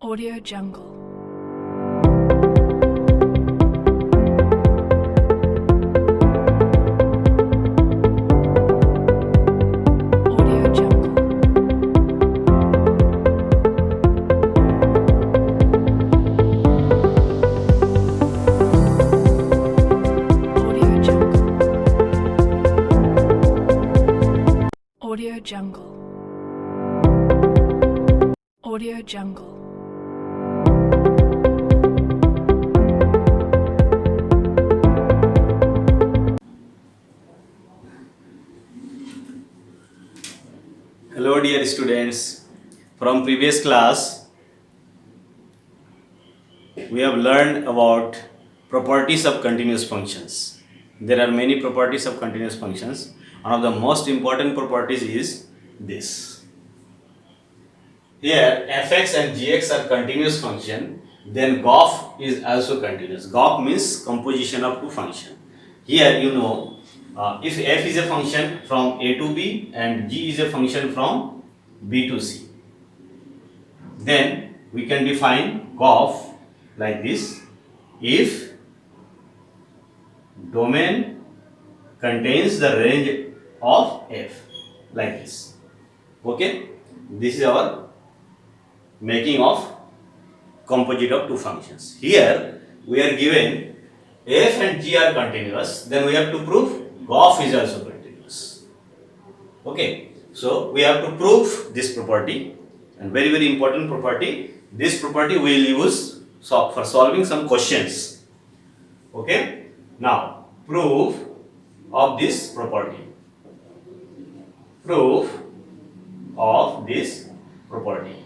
Audio Jungle. Audio Jungle. Audio Jungle. Audio Jungle. Audio Jungle. Hello dear students, from previous class we have learned about properties of continuous functions. There are many properties of continuous functions. One of the most important properties is this. Here fx and gx are continuous function, then gof is also continuous. Gof means composition of two functions. Here you know if f is a function from a to b and g is a function from b to c, then we can define gof like this: if domain contains the range of f, like this. Okay, this is our making of composite of two functions. Here we are given f and g are continuous, then we have to prove gof is also continuous. Okay, so we have to prove this property, and very important property. This property we will use for solving some questions. Okay, now proof of this property. Proof of this property.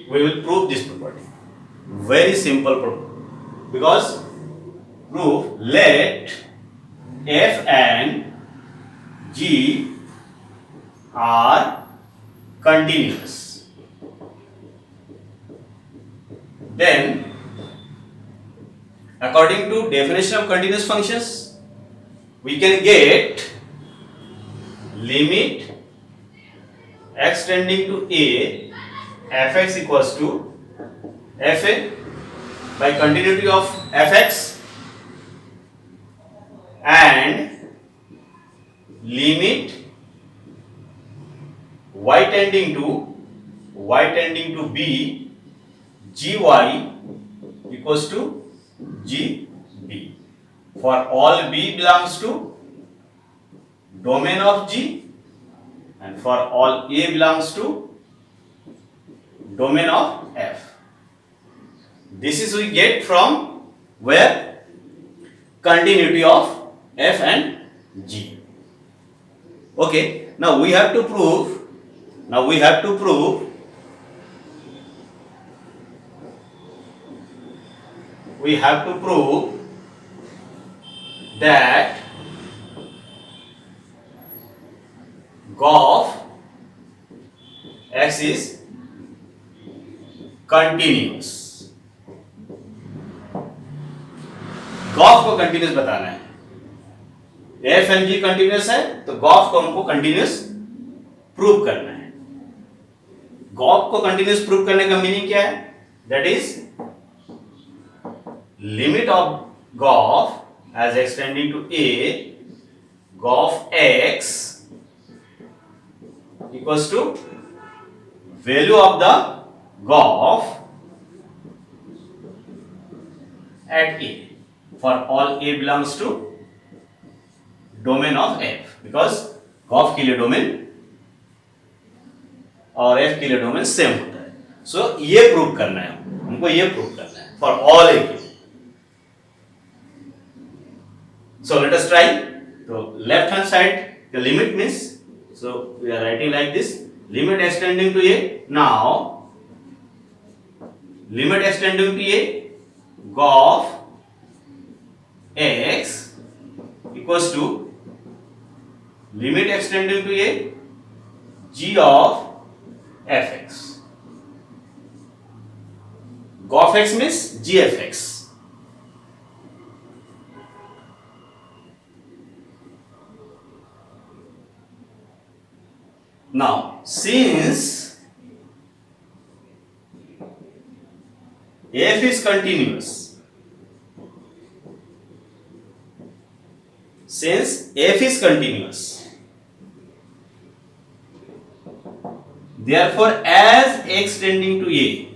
We will prove this property. Very simple property. Because proof, let f and g are continuous, then according to definition of continuous functions we can get limit x tending to a fx equals to fa by continuity of fx, and limit y tending to b gy equals to gb for all b belongs to domain of g and for all a belongs to domain of f. This is we get from where? Continuity of f and g. Okay, now we have to prove that gof x is continuous. G of को continuous बताना है. F and ji continuous है तो Gauff को हमको continuous prove करना है. Gauff को कंटिन्यूस प्रूव करने का मीनिंग क्या है? That is limit of g of as x tending to a g of x equals to value of the g of at a for all a belongs to domain of f, because gof के लिए domain और f के लिए domain same होता है. सो ये prove करना है हमको, ये प्रूव करना है for all a k. So let us try. तो left hand side the limit means, so we are writing like this: limit extending to a. Now limit extending to a gof x equals to limit extending to a g of fx. Gof x means g f x. Now since f is continuous, since f is continuous, therefore as x tending to a,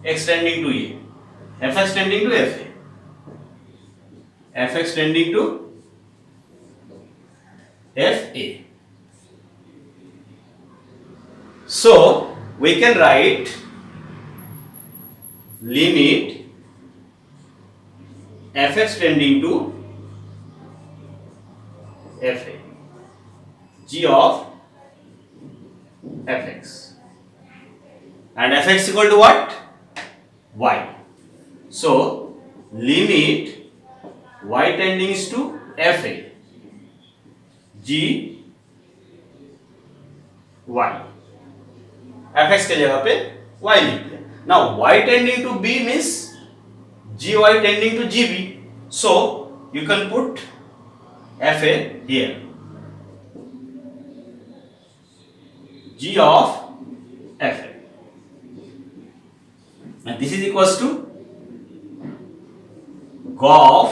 x tending to a, fx tending to fa, fx tending to fa. So we can write limit fx tending to fa, g of fx, and fx equal to what? Y. So limit y tending to fa, g y, fx के जगह पे y लिख दिया. Now y tending to b means gy tending to gb, so you can put fa here, g of fa, and this is equals to g of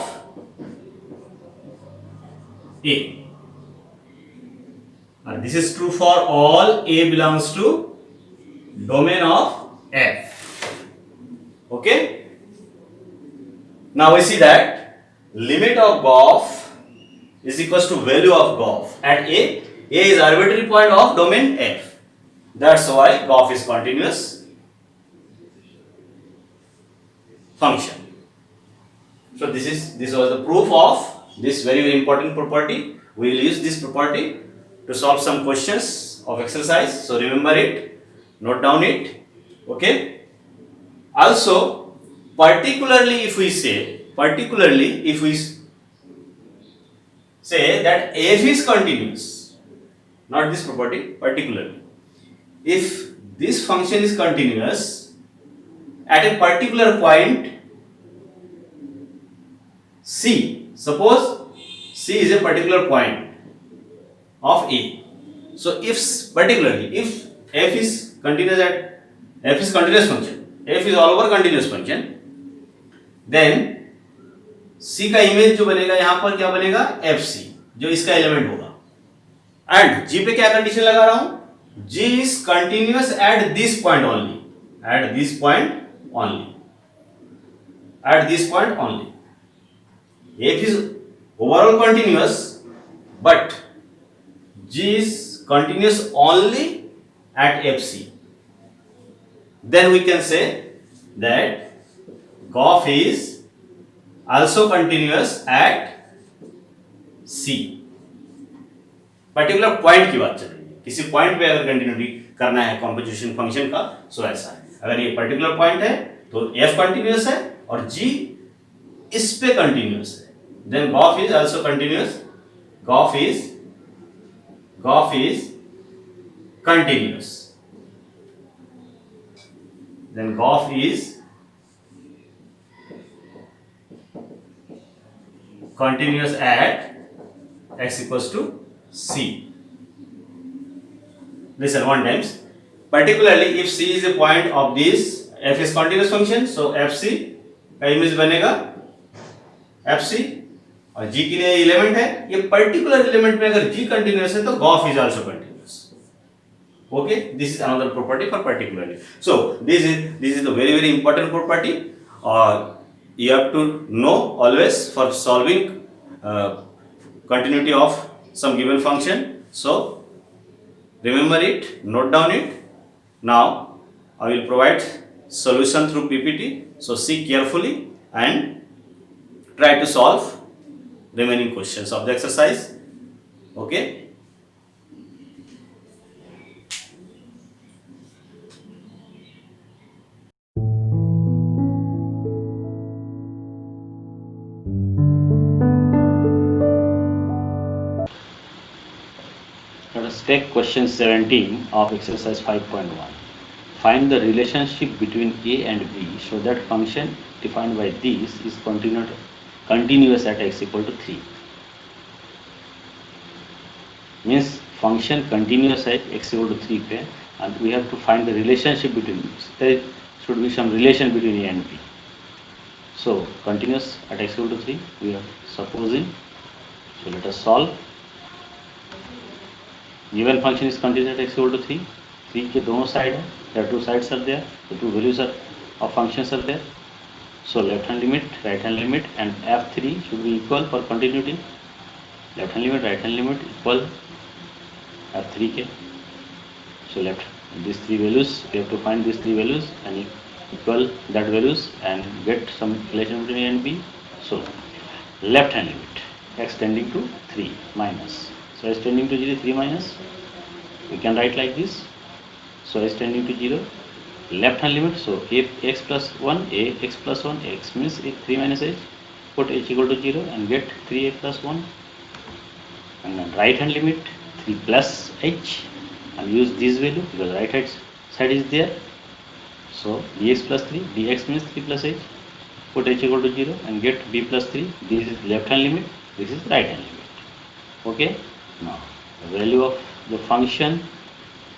a, and this is true for all a belongs to domain of f. Okay, now we see that limit of gof is equals to value of gof at a is arbitrary point of domain f. That's why gof is continuous function. So this was the proof of this very important property. We will use this property to solve some questions of exercise. So remember it, note down it. Okay. Also, particularly if we say that f is continuous, not this property, particularly if this function is continuous at a particular point C, suppose C is a particular point of A. So if particularly if f is continuous function, f is all over continuous function, then C का image जो बनेगा यहाँ पर क्या बनेगा, FC, जो इसका element होगा. एंड G पे क्या कंडीशन लगा रहा हूं, G is continuous at this point only, at this point only. F is overall continuous, but G is continuous only at FC. Then we can say that gof is also continuous at C. Particular point की बात चल रही है, किसी point पे अगर continuity करना है कॉम्पोजिशन फंक्शन का, सो ऐसा है. अगर ये पर्टिकुलर पॉइंट है तो F कंटिन्यूस है और G इस पे कंटिन्यूस है, then gof is also continuous. Gof is continuous. Then gof is continuous at x equals to C. Listen one times. Particularly if C is a point of this f is continuous function, so fc का image बनेगा fc, और g के लिए element है, ये particular element में अगर g continuous है तो gof is also continuous. Okay, this is another property for particularly. So this is the very important property. You have to know always for solving continuity of some given function. So remember it, note down it. Now I will provide solution through PPT. So see carefully and try to solve remaining questions of the exercise. Okay. Let us take question 17 of exercise 5.1. Find the relationship between a and b so that function defined by this is continuous at x equal to 3. Means function continuous at x equal to 3 पे, and we have to find the relationship between this. should be some relation between a and b. So continuous at x equal to 3 we are supposing. So let us solve. Given function is continuous at x equal to 3. 3 के दोनों side है. There are two sides are there. The two values are of functions are there. So left hand limit, right hand limit, and f3 should be equal for continuity. Left hand limit, right hand limit equal f3 के. So left these three values, we have to find these three values and equal that values and get some relation between a and b. So left hand limit x tending to 3 minus. So x tending to 0, 3 minus. We can write like this. So x tending to 0. Left hand limit, so if x plus 1, a x plus 1, x means 3 minus h. Put h equal to 0 and get 3a plus 1. And then right hand limit 3 plus h and use this value because right hand side is there. So dx plus 3, dx means 3 plus h. Put h equal to 0 and get b plus 3. This is left hand limit, this is right hand limit. Okay. Now the value of the function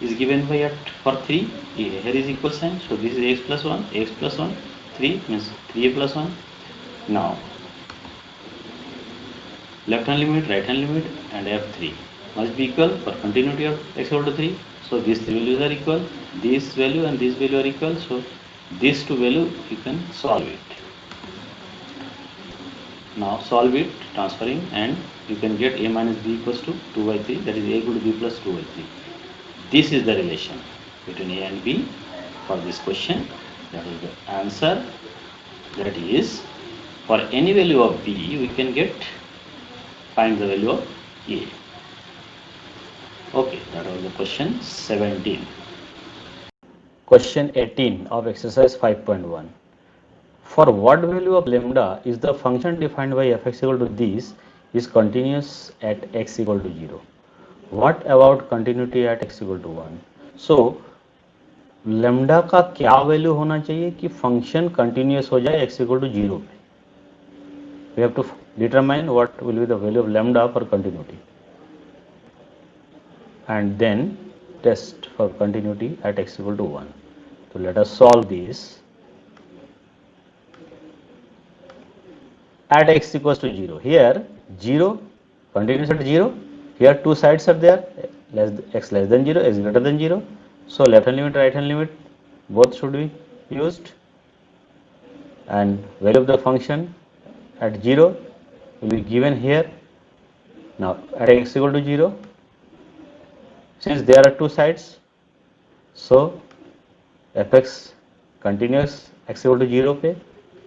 is given by at for 3. Here is equal sign. So this is x plus 1, x plus 1, 3 means 3a plus 1. Now left hand limit, right hand limit and f3 must be equal for continuity of x equal to 3. So these three values are equal. This value and this value are equal. So these two value you can solve it. Now solve it transferring and you can get a minus b equals to 2 by 3. That is a equal to b plus 2 by 3. This is the relation between a and b for this question. That is the answer. That is for any value of b we can find the value of a. Okay, that was the question 17. Question 18 of exercise 5.1. For what value of lambda is the function defined by fx equal to this is continuous at x equal to 0? What about continuity at x equal to 1? So lambda का क्या value होना चाहिए कि function continuous हो जाए x equal to 0 पे. We have to determine what will be the value of lambda for continuity and then test for continuity at x equal to 1. So let us solve this. At x equals to 0, here 0 continuous at 0, here two sides are there, x less than 0, x greater than 0. So left hand limit, right hand limit both should be used and value of the function at 0 will be given here. Now at x equal to 0, since there are two sides, so fx continuous x equal to 0 पे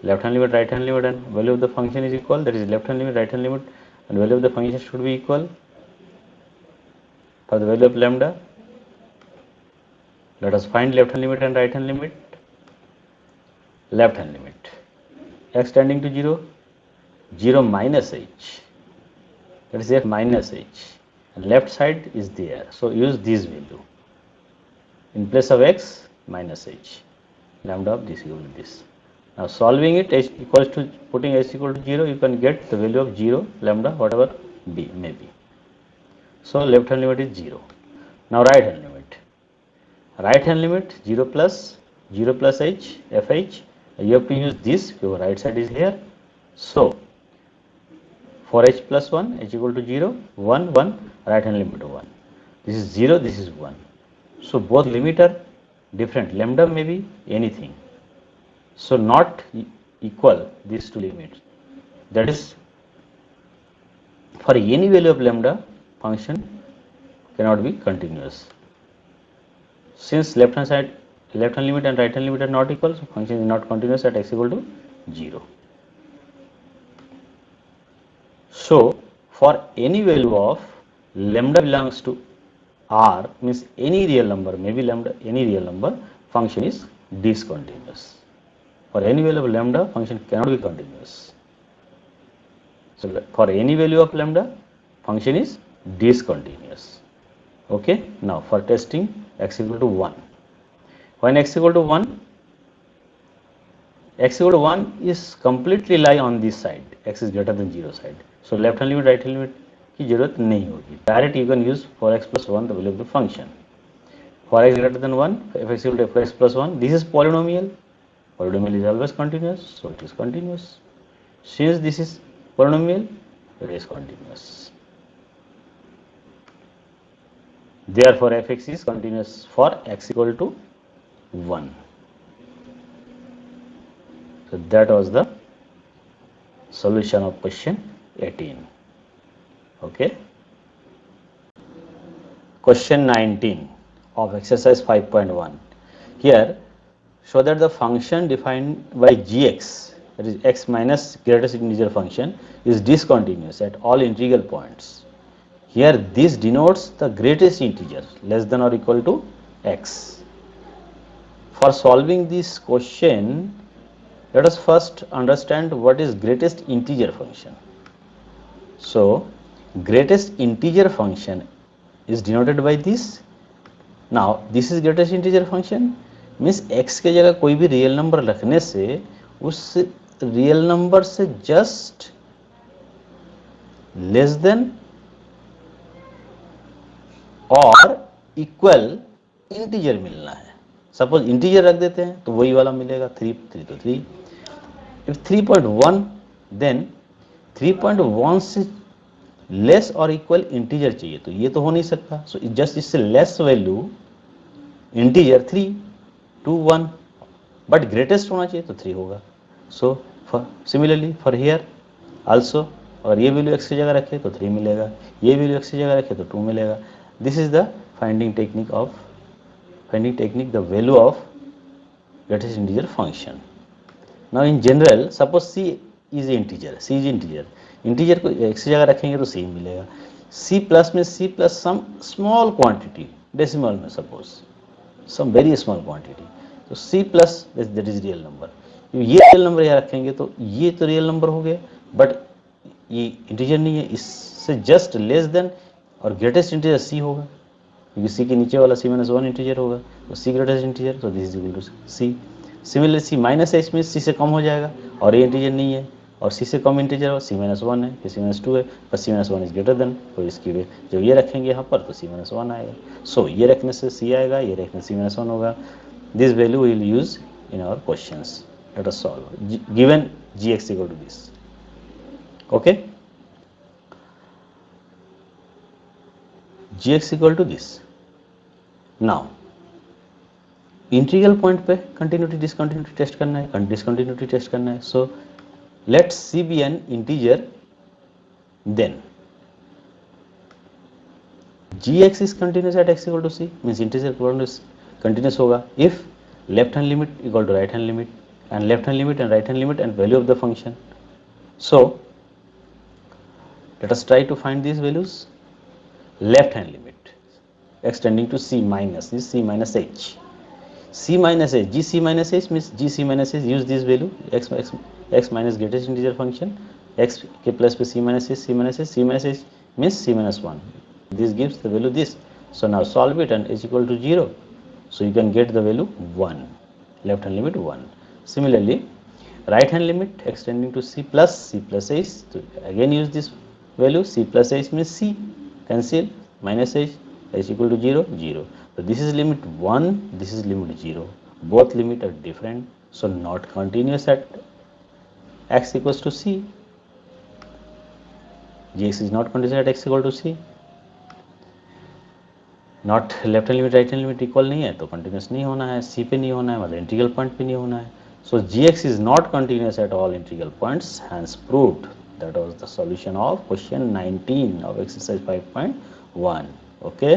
left hand limit, right hand limit and value of the function is equal. That is left hand limit, right hand limit and value of the function should be equal. For the value of lambda, let us find left hand limit and right hand limit. Left hand limit x tending to 0, 0 minus h, that is f minus h, and left side is there, so use this value in place of x minus h, lambda of this equal to this. Now solving it, h equals to, putting h equal to 0, you can get the value of 0 lambda whatever b may be. So left hand limit is 0. Now right hand limit. Right hand limit 0 plus h fh. You have to use this, your right side is here. So for h plus 1, h equal to 0, 1, 1, right hand limit 1. This is 0, this is 1. So both limit are different. Lambda may be anything. So not equal these two limits. That is, for any value of lambda, function cannot be continuous. Since left hand limit and right hand limit are not equal, so function is not continuous at x equal to 0. So for any value of lambda belongs to R, means any real number, maybe lambda, any real number, function is discontinuous. For any value of lambda, function cannot be continuous. So for any value of lambda, function is discontinuous. Okay. Now for testing x equal to 1. When x equal to 1, x equal to 1 is completely lie on this side, x is greater than 0 side. So left hand limit, right hand limit की जरूरत नहीं होगी. Direct you can use for x plus 1 the value of the function. For x greater than 1, f x equal to f x plus 1. This is polynomial. Polynomial is always continuous, so it is continuous. Since this is polynomial, it is continuous. Therefore, fx is continuous for x equal to 1. So that was the solution of question 18. Okay. Question 19 of exercise 5.1. Here, show that the function defined by gx, that is x minus greatest integer function, is discontinuous at all integral points. Here, this denotes the greatest integer less than or equal to x. For solving this question, let us first understand what is greatest integer function. So, greatest integer function is denoted by this. Now, this is greatest integer function, means x के जगह कोई भी real number रखने से उस real number से just less than और equal integer मिलना है. सपोज इंटीजर रख देते हैं तो वही वाला मिलेगा 3 तो 3. इफ 3.1 देन 3.1 से लेस और इक्वल इंटीजर चाहिए, तो ये तो हो नहीं सकता. सो जस्ट इससे less value integer 3 2 1, but greatest होना चाहिए तो 3 होगा. So similarly for here also, अगर ये वैल्यू x की जगह रखे तो 3 मिलेगा, ये वैल्यू x की जगह रखे तो 2 मिलेगा. This is the finding technique the value of greatest integer function. Now in general suppose c is integer, integer को x की जगह रखेंगे तो c मिलेगा. c प्लस में c plus some small quantity decimal में, suppose some very small quantity, तो c plus that is real number. ये रियल नंबर यहाँ रखेंगे तो ये तो रियल नंबर हो गया, बट ये इंटीजर नहीं है, इससे जस्ट लेस देन और ग्रेटेस्ट इंटीजर c होगा, क्योंकि c के नीचे वाला c माइनस 1 इंटीजर होगा, तो c ग्रेटेस्ट इंटीजर, तो this is equal to c. Similarly c minus h में c से कम हो जाएगा और ये इंटीजर नहीं है, और c से कम इंटीजर हो, c माइनस 1 है, फिर c माइनस 2 है, पर c minus 1 is greater than, तो इसकी जब ये रखेंगे यहाँ पर तो c माइनस 1 आएगा. सो ये रखने से c आएगा, ये रखने से c माइनस 1 होगा. This value will use in our questions. Let us solve given gx equal to this. Okay, gx equal to this. Now integral point पे कंटिन्यूटी डिसकंटिन्यूटी टेस्ट करना है, डिसकंटिन्यूटी टेस्ट करना है. So let c be an integer, then gx is continuous at x equal to c, means integer continuous होगा if left hand limit equal to right hand limit, and left hand limit and right hand limit and value of the function. So let us try to find these values. Left hand limit extending to c minus this c minus h, gc minus h means gc minus h, use this value x minus greatest integer function, x के plus पे c minus h means c minus 1. This gives the value this. So now solve it and h equal to 0. So you can get the value 1. Left hand limit 1. Similarly, right hand limit extending to c plus h. So again use this value, c plus h means c. Cancel, minus h equal to 0, 0. So this is limit 1, this is limit 0. Both limit are different, so not continuous at x equals to c. gx is not continuous at x equal to c. Not left hand limit right hand limit equal नहीं है तो continuous नहीं होना है, c पे नहीं होना है, मतलब इंटीग्रल पॉइंट पे नहीं होना है. So gx is not continuous at all integral points, hence proved. That was the solution of question 19 of exercise 5.1. Okay.